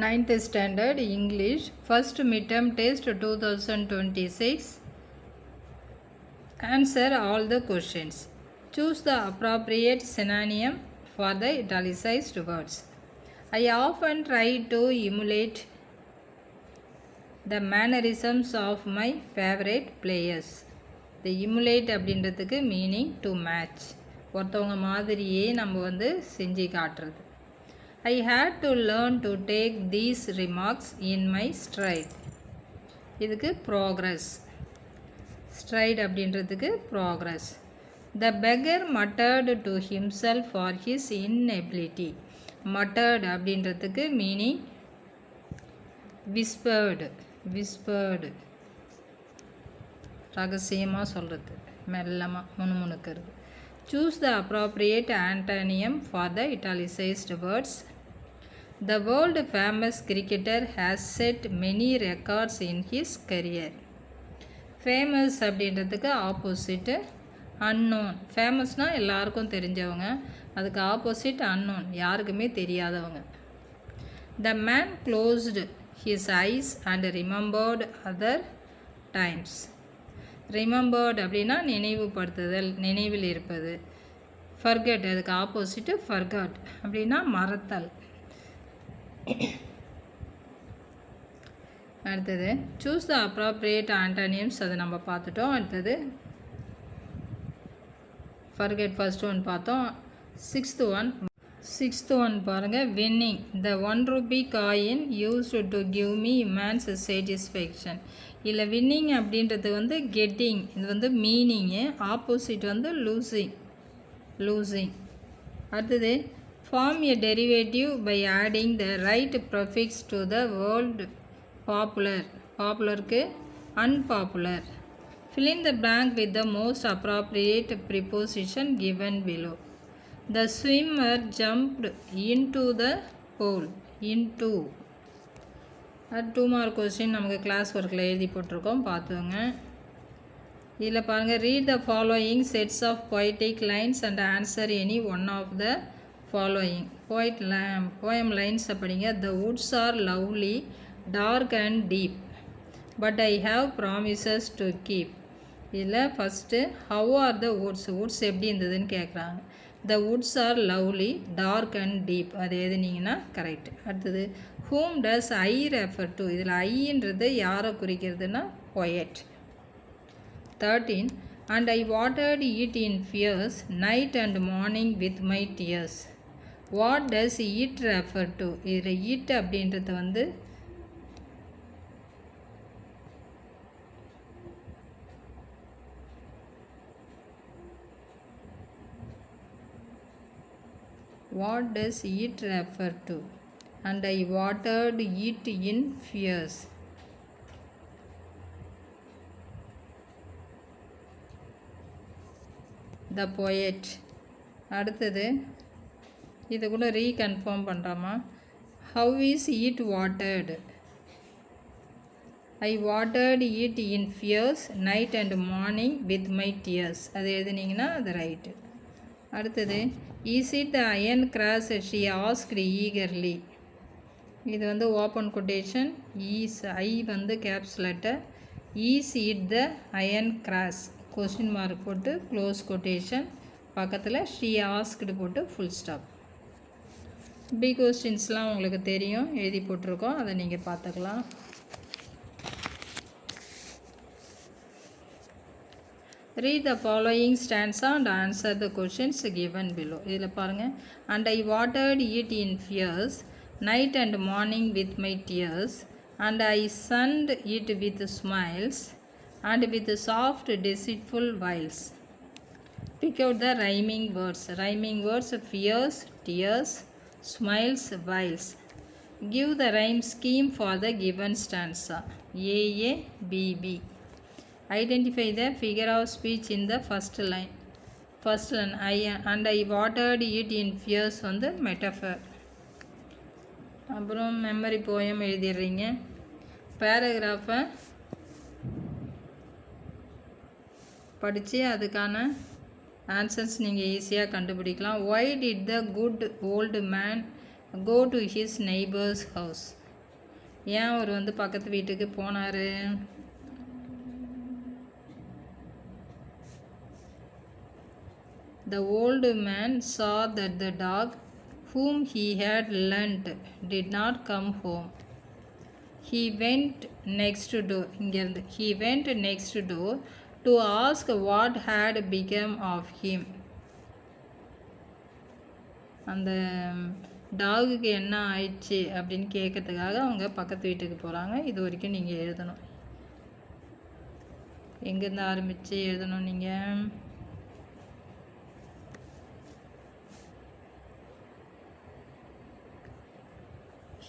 9th Standard English First Midterm Test 2026. Answer all the questions. Choose the appropriate synonym for the italicized words. I often try to emulate the mannerisms of my favorite players. The emulate அப்படின்றதுக்கு meaning to match. ஒருத்தவங்க மாதிரியே நம்ம செஞ்சு காட்டுறது. I had to learn to take these remarks in my stride. இதுக்கு progress. Stride அப்படின்றதுக்கு progress. The beggar muttered to himself for his inability. Muttered அப்படின்றதுக்கு meaning whispered. Whispered. ரகசியமாக சொல்கிறது, மெல்லமாக முணுமுணுக்கிறது. Choose the appropriate antonym for the italicized words. The world famous cricketer has set many records in his career. Famous அப்படின்றதுக்கு opposite unknown. ஃபேமஸ்னால் எல்லாருக்கும் தெரிஞ்சவங்க, அதுக்கு opposite unknown, யாருக்குமே தெரியாதவங்க. The man closed his eyes and remembered other times. Remembered அப்படின்னா நினைவுபடுத்துதல், நினைவில் இருப்பது. Forget அதுக்கு ஆப்போசிட் forgot அப்படின்னா மறத்தல். அடுத்தது choose the appropriate antonyms, அதை நம்ம பார்த்துட்டோம். அடுத்தது forget first one பார்த்தோம். sixth one பாருங்கள், winning. The 1 rupee coin used to give me immense satisfaction. இல்லை winning அப்படின்றது getting, இது மீனிங்கு, ஆப்போசிட் losing. அடுத்தது form a derivative by adding the right prefix to the word popular. Popularக்கு unpopular. Fill in the blank with the most appropriate preposition given below. The swimmer jumped into the pool. Into. 2 mark question நமக்கு class ஒர்க்கில் எழுதி போட்டிருக்கோம், பார்த்துங்க. இதில் பாருங்கள், read the following sets of poetic lines and answer any one of the following. Poem lines படிங்க. The woods are lovely, dark and deep, but I have promises to keep. இதில் first how are the woods, woods எப்படி இருந்ததுன்னு கேட்குறாங்க. The woods are lovely, dark and deep, அது எழுதினீங்கன்னா correct. அடுத்தது whom does I refer to, இதில் ஐன்றது யாரை குறிக்கிறதுனா poet. 13 and I watered it in fears, night and morning with my tears. What does it refer to, இதில் it அப்படின்றது what does it refer to? And I watered it in fears. The poet. அடுத்தது இது கூட reconfirm பண்ணுறாமா. How is it watered? I watered it in fears, night and morning with my tears. அது எழுதினீங்கன்னா அது right. அடுத்தது is it the iron cross, she asked eagerly. இது open quotation, is I caps letter. is it the iron cross question mark போட்டு close quotation, பக்கத்தில் she asked போட்டு full stop. B கொஸ்டின்ஸ்லாம் உங்களுக்கு தெரியும், எழுதி போட்டிருக்கோம், அதை நீங்கள் பார்த்துக்கலாம். Read the following stanza and answer the questions given below. இதில் பாருங்கள், and I watered it in fears, night and morning with my tears, and I sunned it with smiles and with soft deceitful wiles. Pick out the rhyming words. Rhyming words: fears, tears, smiles, wiles. Give the rhyme scheme for the given stanza. A, B, B. Identify the figure of speech in the first line. First line, and I watered it in fears metaphor. அப்புறம் memory poem எழுதிடுறீங்க. பேராகிராஃபை படித்து அதுக்கான answers நீங்கள் ஈஸியாக கண்டுபிடிக்கலாம். Why did the good old man go to his neighbor's house? ஏன் அவர் வந்து பக்கத்து வீட்டுக்கு போனார்? The old man saw that the dog whom he had lent did not come home. He went next door. இங்கேருந்து he went next door to ask what had become of him. அந்த டாகுக்கு என்ன ஆயிடுச்சு அப்படின்னு கேட்கறதுக்காக அவங்க பக்கத்து வீட்டுக்கு போகிறாங்க. இது வரைக்கும் நீங்கள் எழுதணும். எங்கேருந்து ஆரம்பித்து எழுதணும் நீங்கள்?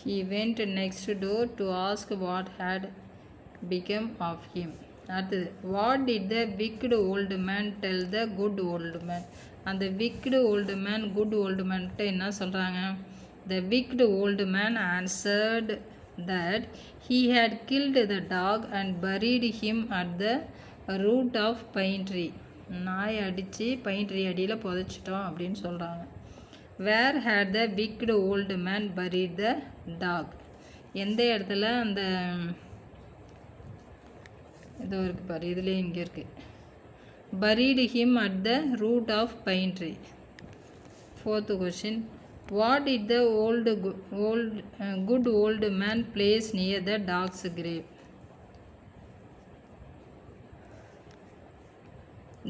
He went next door to ask what had become of him. அடுத்தது, what did the wicked old man tell the good old man? அந்த wicked old man good old man-ட்ட என்ன சொல்கிறாங்க? The wicked old man answered that he had killed the dog and buried him at the root of pine tree. நாய் அடித்து pine tree அடியில் புதைச்சிட்டோம் அப்படின்னு சொல்கிறாங்க. Where had the wicked old man buried the dog? எந்த இடத்துல அந்த இதோ இருக்குது பாரு, இதுலேயே இங்கே இருக்குது. buried him at the root of pine tree. Fourth question, what did the good old man place near the dog's grave?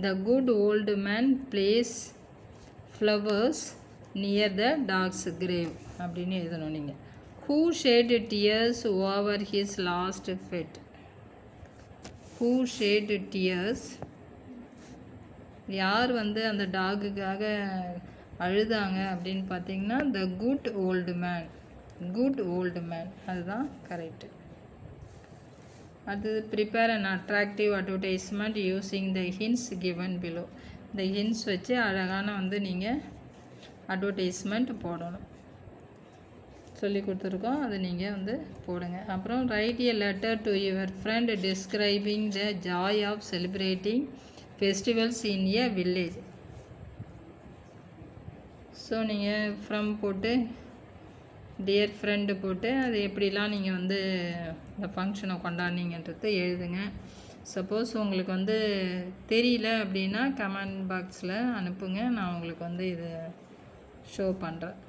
The good old man placed flowers near the dog's grave அப்படின்னு எழுதணும் நீங்கள். Who shed tears over his last pet? Who shed tears? யார் வந்து அந்த டாகுக்காக அழுதாங்க அப்படின்னு பார்த்தீங்கன்னா the good old man. good old man அதுதான் கரெக்டு. அடுத்தது, prepare an attractive advertisement using the hints given below. இந்த hints வச்சு அழகான வந்து நீங்கள் அட்வர்டைஸ்மெண்ட் போடணும். சொல்லி கொடுத்துருக்கோம், அதை நீங்கள் வந்து போடுங்க. அப்புறம் write a letter to your friend describing the joy of celebrating festivals in a village. So நீங்கள் ஃப்ரம் போட்டு டியர் ஃப்ரெண்டு போட்டு அது எப்படிலாம் நீங்கள் வந்து இந்த ஃபங்க்ஷனை கொண்டாடினீங்கன்றது எழுதுங்க. சப்போஸ் உங்களுக்கு வந்து தெரியல அப்படின்னா கமெண்ட் பாக்ஸில் அனுப்புங்க, நான் உங்களுக்கு வந்து இது ஷோ பண்ணுறேன்.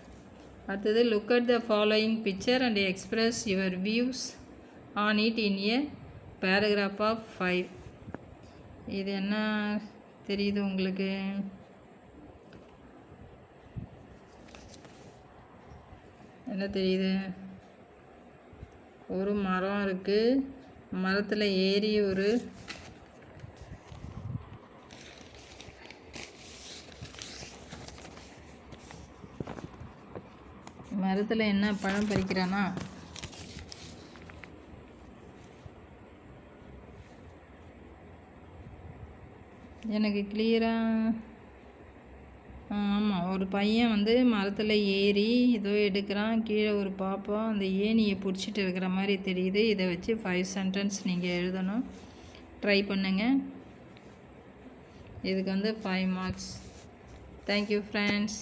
அடுத்தது, look at the following picture and express your views on it in a paragraph of 5. இது என்ன தெரியுது உங்களுக்கு? என்ன தெரியுது? ஒரு மரம் இருக்குது, மரத்தில் ஏறி ஒரு மரத்தில் என்ன பழம் பறிக்கிறானா? எனக்கு கிளியராக ஆமாம், ஒரு பையன் வந்து மரத்தில் ஏறி ஏதோ எடுக்கிறான், கீழே ஒரு பாப்பா அந்த ஏணியை பிடிச்சிட்டு இருக்கிற மாதிரி தெரியுது. இதை வச்சு 5 சென்டென்ஸ் நீங்கள் எழுதணும். ட்ரை பண்ணுங்கள். இதுக்கு வந்து 5 மார்க்ஸ். Thank you friends.